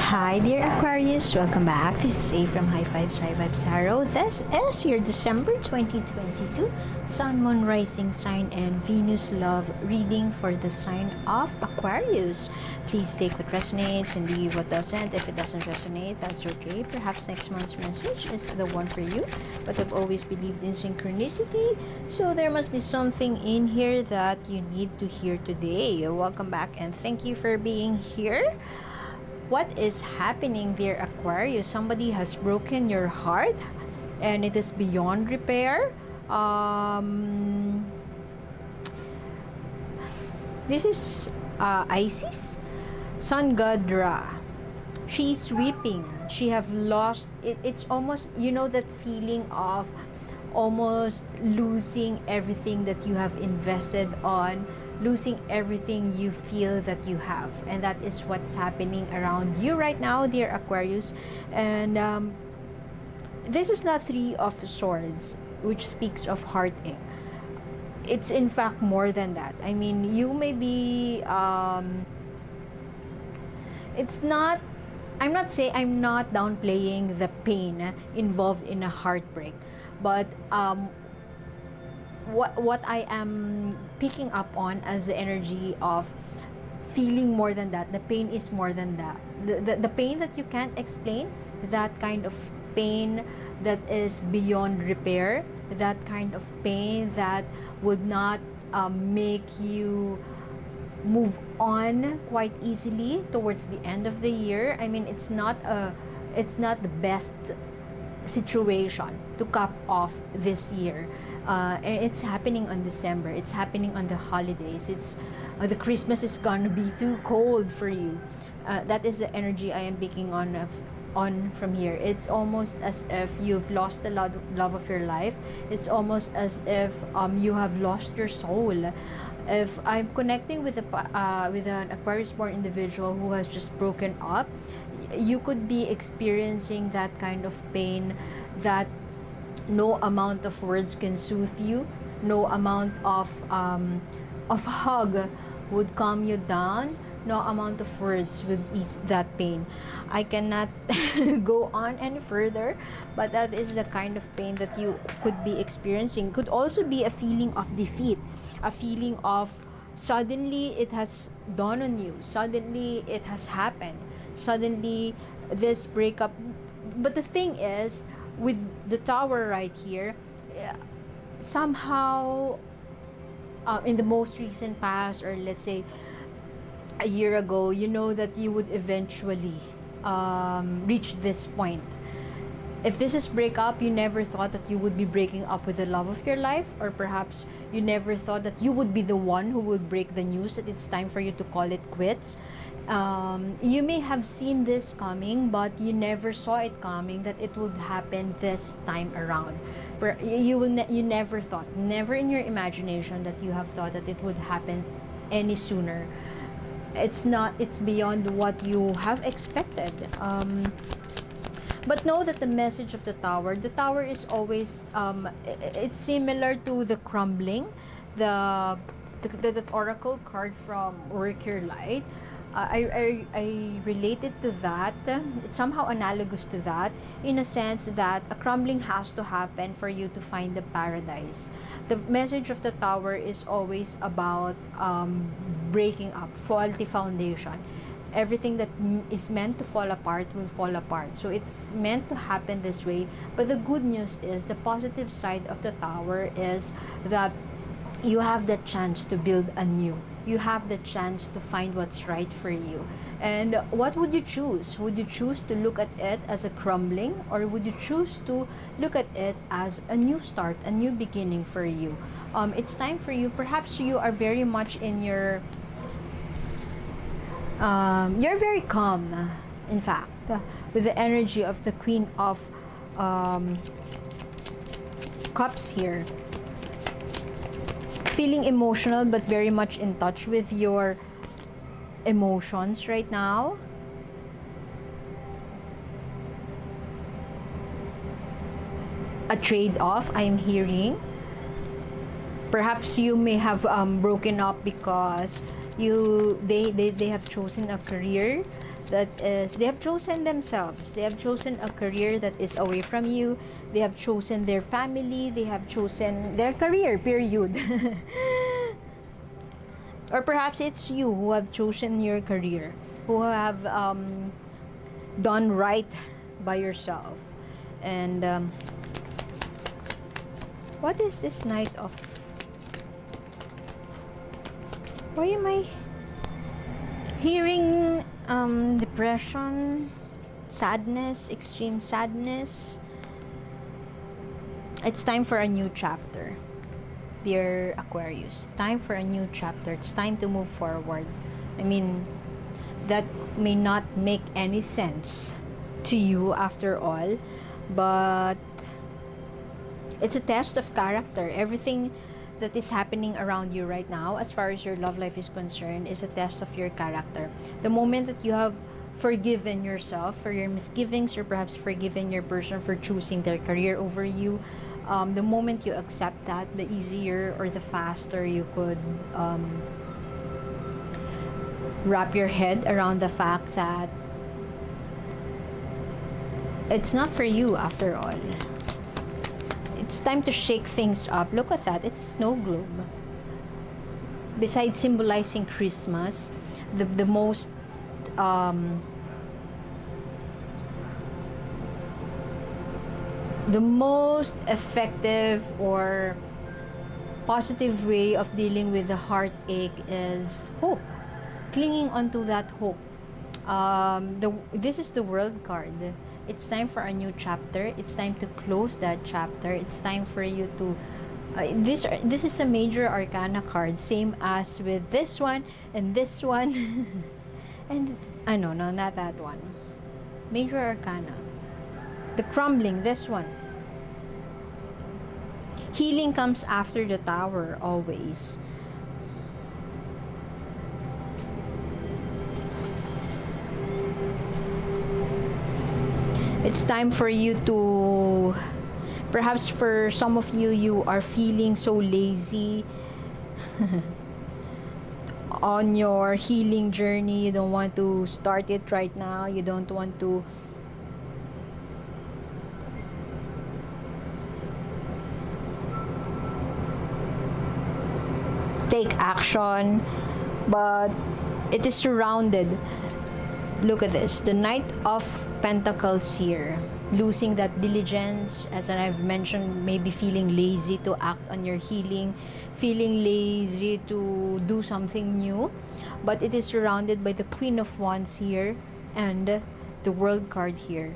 Hi dear Aquarius, welcome back. This is A from High Fives High Vibes Tarot. This is your December 2022 Sun, Moon, Rising sign and Venus love reading for the sign of Aquarius. Please take what resonates and leave what doesn't. If it doesn't resonate, that's okay. Perhaps next month's message is the one for you. But I've always believed in synchronicity, so there must be something in here that you need to hear today. Welcome back and thank you for being here. What is happening, dear Aquarius? Somebody has broken your heart and it is beyond repair. This is Isis, Sun God Ra. She's weeping. She have lost it. It's almost, you know, that feeling of almost losing everything that you have invested on, losing everything you feel that you have, and that is what's happening around you right now, dear Aquarius. And this is not Three of Swords, which speaks of heartache. It's in fact more than that. I mean, you may be it's not, I'm not downplaying the pain involved in a heartbreak, but what I am picking up on as the energy of feeling more than that. The pain is more than that. The pain that you can't explain, that kind of pain that is beyond repair, that kind of pain that would not make you move on quite easily towards the end of the year. I mean, it's not the best situation to cap off this year. And it's happening on December. It's happening on the holidays. It's the Christmas is gonna be too cold for you. That is the energy I am picking on from here. It's almost as if you've lost the love of your life. It's almost as if you have lost your soul. If I'm connecting with an Aquarius born individual who has just broken up, you could be experiencing that kind of pain that no amount of words can soothe you, no amount of hug would calm you down, no amount of words would ease that pain. I cannot go on any further, but that is the kind of pain that you could be experiencing. Could also be a feeling of defeat, a feeling of suddenly it has dawned on you, suddenly it has happened, suddenly this breakup. But the thing is, with the Tower right here, somehow in the most recent past, or let's say a year ago, you know that you would eventually reach this point. If this is breakup, you never thought that you would be breaking up with the love of your life, or perhaps you never thought that you would be the one who would break the news that it's time for you to call it quits. You may have seen this coming, but you never saw it coming, that it would happen this time around. You never thought, never in your imagination that you have thought that it would happen any sooner. It's beyond what you have expected. But know that the message of the Tower is always, it's similar to the crumbling, the oracle card from Work Your Light. I related to that. It's somehow analogous to that, in a sense that a crumbling has to happen for you to find the paradise. The message of the Tower is always about breaking up, faulty foundation. Everything that is meant to fall apart will fall apart. So it's meant to happen this way. But the good news is, the positive side of the Tower is that you have the chance to build anew. You have the chance to find what's right for you. And what would you choose? Would you choose to look at it as a crumbling, or would you choose to look at it as a new start, a new beginning for you? It's time for you. Perhaps you are very much in your you're very calm, in fact, with the energy of the Queen of Cups here. Feeling emotional, but very much in touch with your emotions right now. A trade-off, I'm hearing. Perhaps you may have broken up because they have chosen a career that is, they have chosen themselves. They have chosen a career that is away from you. They have chosen their family. They have chosen their career, period. Or perhaps it's you who have chosen your career, who have done right by yourself. And what is this Knight of... Why am I hearing depression, sadness, extreme sadness? It's time for a new chapter, dear Aquarius. Time for a new chapter. It's time to move forward. I mean, that may not make any sense to you after all, but it's a test of character. Everything that is happening around you right now, as far as your love life is concerned, is a test of your character. The moment that you have forgiven yourself for your misgivings, or perhaps forgiven your person for choosing their career over you, the moment you accept that, the easier or the faster you could wrap your head around the fact that it's not for you after all. It's time to shake things up. Look at that. It's a snow globe. Besides symbolizing Christmas, the most effective or positive way of dealing with the heartache is hope. Clinging onto that hope. This is the World card. It's time for a new chapter. It's time to close that chapter. It's time for you to this is a major arcana card, same as with this one and this one. And no, not that one. Major arcana, the crumbling, this one. Healing comes after the Tower, always. It's time for you to, perhaps for some of you, you are feeling so lazy on your healing journey. You don't want to start it right now. You don't want to take action, but it is surrounded. Look at this, the Knight of Pentacles here, losing that diligence, as I've mentioned, maybe feeling lazy to act on your healing, feeling lazy to do something new, but it is surrounded by the Queen of Wands here and the World card here.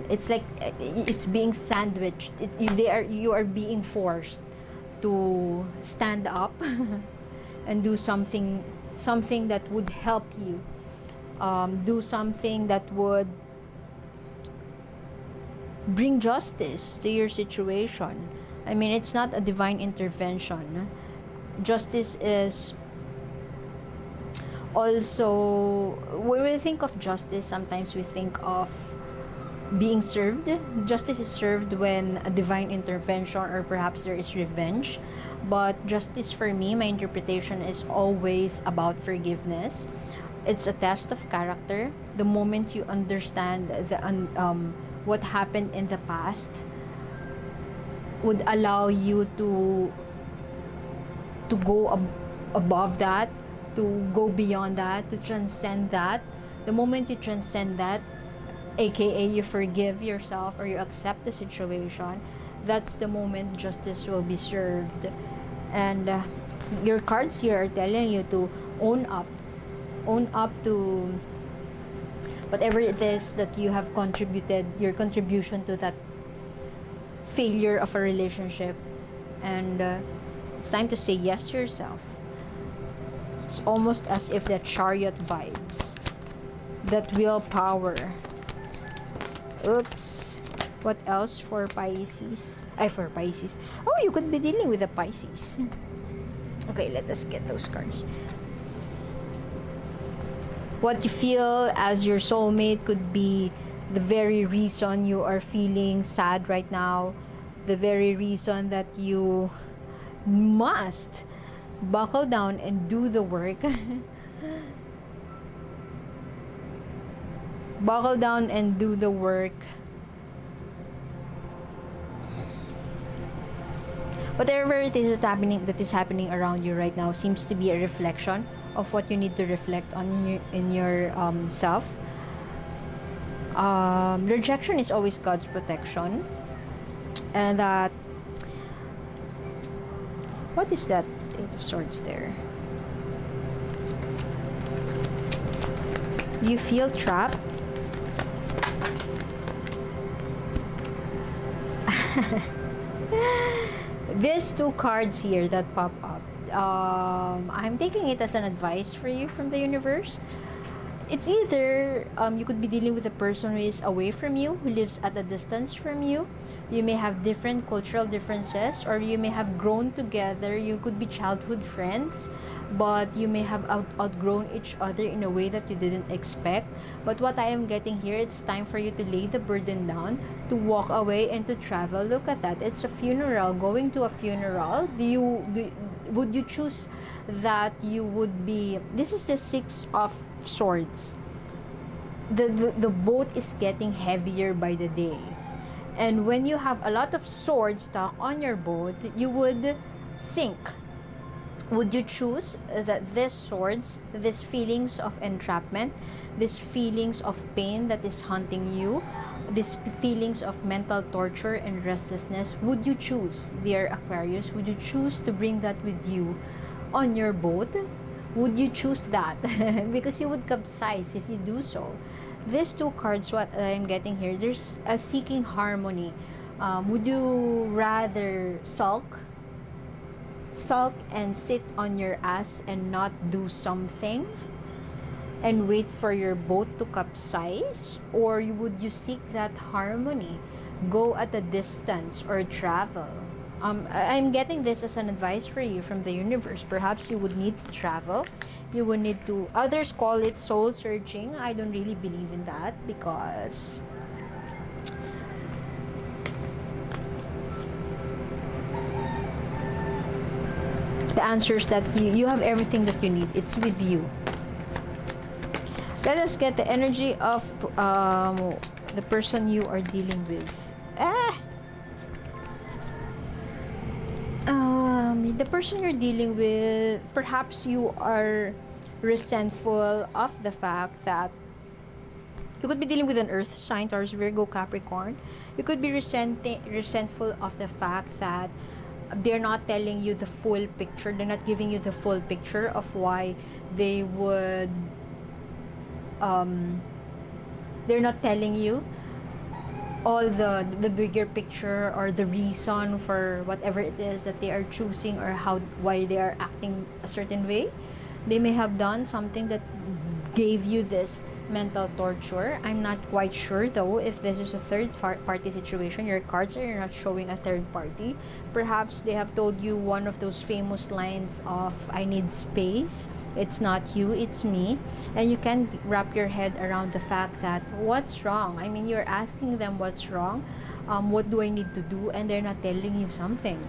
It's like it's being sandwiched. You are being forced to stand up and do something that would help you. Do something that would bring justice to your situation. I mean, it's not a divine intervention. Justice is also, when we think of justice, sometimes we think of being served. Justice is served when a divine intervention, or perhaps there is revenge. But justice, for me, my interpretation is always about forgiveness. It's a test of character. The moment you understand what happened in the past would allow you to go above that, to go beyond that, to transcend that. The moment you transcend that, aka you forgive yourself or you accept the situation, that's the moment justice will be served. And your cards here are telling you to own up to whatever it is that you have contributed, your contribution to that failure of a relationship. And it's time to say yes to yourself. It's almost as if that Chariot vibes, that willpower. Oops. What else for Pisces? For Pisces. Oh, you could be dealing with a Pisces. Okay, let us get those cards. What you feel as your soulmate could be the very reason you are feeling sad right now, the very reason that you must buckle down and do the work. Buckle down and do the work. Whatever it is that is happening around you right now seems to be a reflection of what you need to reflect on in your self. Rejection is always God's protection, and that, what is that Eight of Swords there? You feel trapped. These two cards here that pop up, I'm taking it as an advice for you from the universe. It's either you could be dealing with a person who is away from you, who lives at a distance from you. You may have different cultural differences, or you may have grown together. You could be childhood friends, but you may have outgrown each other in a way that you didn't expect. But what I am getting here, it's time for you to lay the burden down, to walk away and to travel. Look at that. It's a funeral. Going to a funeral. Would you choose that you would be... This is the Six of Swords. The boat is getting heavier by the day. And when you have a lot of swords stuck on your boat, you would sink. Would you choose that these swords, these feelings of entrapment, these feelings of pain that is haunting you, these feelings of mental torture and restlessness, would you choose, dear Aquarius, would you choose to bring that with you on your boat? Would you choose that? Because you would capsize if you do so. These two cards, what I'm getting here, there's a seeking harmony. Would you rather sulk and sit on your ass and not do something and wait for your boat to capsize? Or would you seek that harmony, go at a distance, or travel? I'm getting this as an advice for you from the universe. Perhaps you would need to travel. You would need to... Others call it soul searching. I don't really believe in that, because the answers that you have everything that you need. It's with you. Let us get the energy of the person you are dealing with. The person you're dealing with, perhaps you are resentful of the fact that you could be dealing with an earth sign, Taurus, Virgo, Capricorn. You could be resentful of the fact that they're not telling you the full picture. They're not giving you the full picture of why they would... they're not telling you all the bigger picture, or the reason for whatever it is that they are choosing, or why they are acting a certain way. They may have done something that gave you this mental torture. I'm not quite sure though if this is a third party situation. Your cards are not showing a third party. Perhaps they have told you one of those famous lines of, I need space, it's not you, it's me. And you can't wrap your head around the fact that what's wrong. I mean, you're asking them what's wrong, what do I need to do, and they're not telling you something.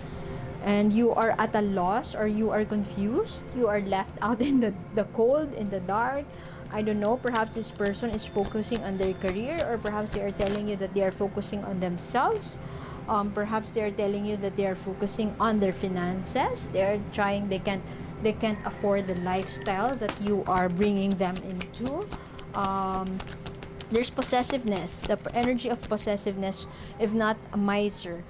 And you are at a loss, or you are confused. You are left out in the cold, in the dark. I don't know, perhaps this person is focusing on their career, or perhaps they are telling you that they are focusing on themselves. Perhaps they are telling you that they are focusing on their finances. They can't afford the lifestyle that you are bringing them into. There's possessiveness, the energy of possessiveness, if not a miser.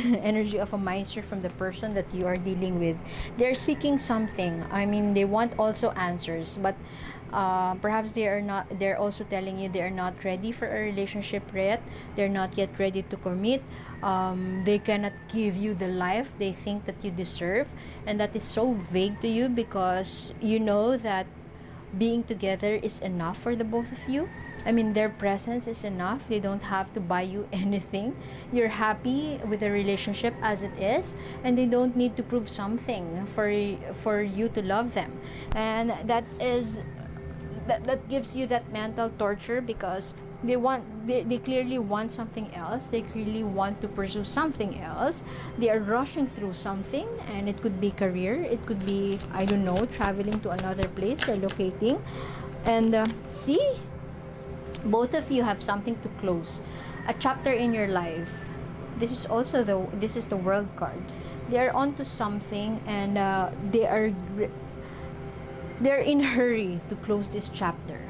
Energy of a miser from the person that you are dealing with. They're seeking something. I mean, they want also answers, but perhaps they're also telling you they are not ready for a relationship yet. They're not yet ready to commit. They cannot give you the life they think that you deserve, and that is so vague to you, because you know that being together is enough for the both of you. I mean, their presence is enough. They don't have to buy you anything. You're happy with the relationship as it is, and they don't need to prove something for you to love them. And that gives you that mental torture, because they clearly want something else. They clearly want to pursue something else. They are rushing through something, and it could be career, it could be, I don't know, traveling to another place, relocating. And see, Both of you have something to close, a chapter in your life. This is also the World card. They are onto something, and they're in a hurry to close this chapter.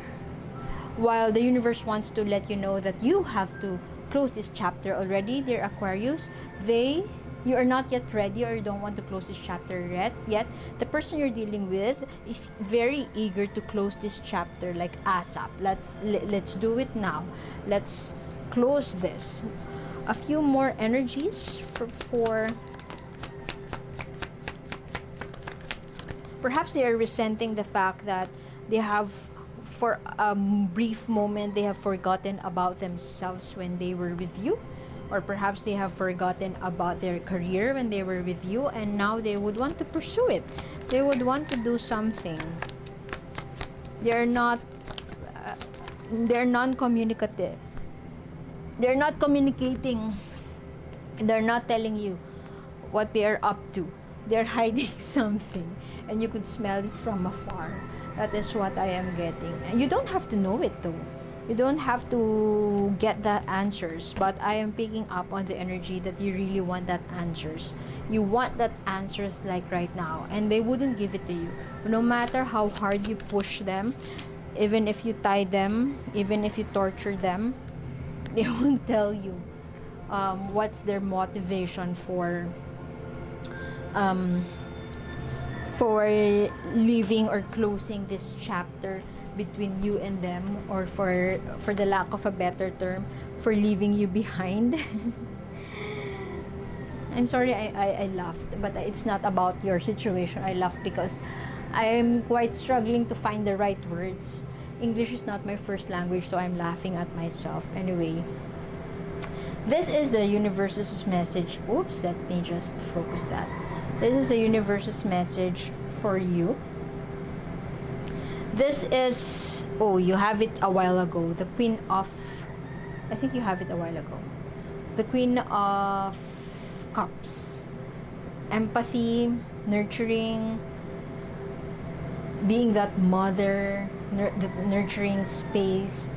While the universe wants to let you know that you have to close this chapter already, dear Aquarius, you are not yet ready, or you don't want to close this chapter yet. The person you're dealing with is very eager to close this chapter, like ASAP. Let's do it now. Let's close this. A few more energies for perhaps they are resenting the fact that they have, for a brief moment, they have forgotten about themselves when they were with you, or perhaps they have forgotten about their career when they were with you, and now they would want to pursue it. They would want to do something. They're non-communicative. They're not communicating. They're not telling you what they're up to. They're hiding something, and you could smell it from afar. That is what I am getting. You don't have to know it though. You don't have to get the answers, but I am picking up on the energy that you really want that answers. You want that answers like right now, and they wouldn't give it to you. No matter how hard you push them, even if you tie them, even if you torture them, they won't tell you what's their motivation for leaving or closing this chapter between you and them, or for the lack of a better term, for leaving you behind. I'm sorry, I laughed, but it's not about your situation. I laughed because I am quite struggling to find the right words. English is not my first language, so I'm laughing at myself. Anyway, this is the universe's message. Oops, let me just focus that. This is the universe's message for you. This is, oh, you have it a while ago. The Queen of, I think you have it a while ago. The Queen of Cups. Empathy, nurturing, being that mother, the nurturing space.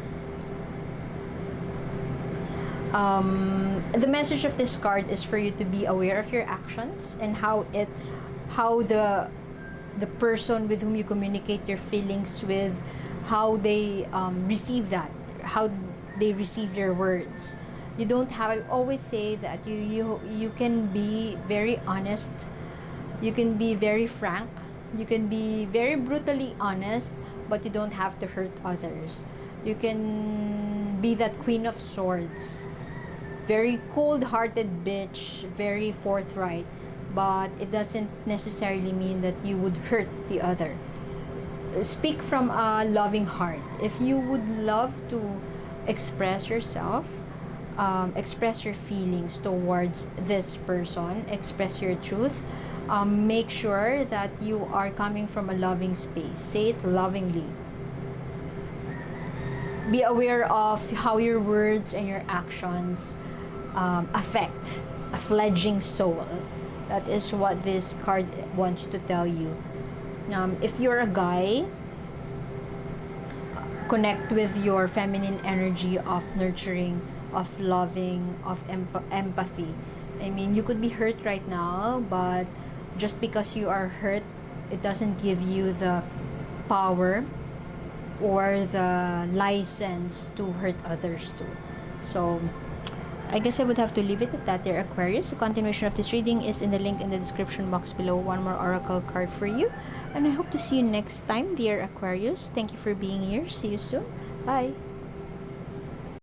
The message of this card is for you to be aware of your actions and how the person with whom you communicate your feelings with, how they receive that, how they receive your words. You don't have, I always say that you can be very honest, you can be very frank, you can be very brutally honest, but you don't have to hurt others. You can be that Queen of Swords, very cold-hearted bitch, very forthright, but it doesn't necessarily mean that you would hurt the other. Speak from a loving heart. If you would love to express yourself, express your feelings towards this person, express your truth, make sure that you are coming from a loving space. Say it lovingly. Be aware of how your words and your actions affect a fledgling soul. That is what this card wants to tell you. If you're a guy, connect with your feminine energy of nurturing, of loving, of empathy. I mean, you could be hurt right now, but just because you are hurt, it doesn't give you the power or the license to hurt others too. So I guess I would have to leave it at that, dear Aquarius. The continuation of this reading is in the link in the description box below. One more oracle card for you, and I hope to see you next time, dear Aquarius. Thank you for being here. See you soon. Bye.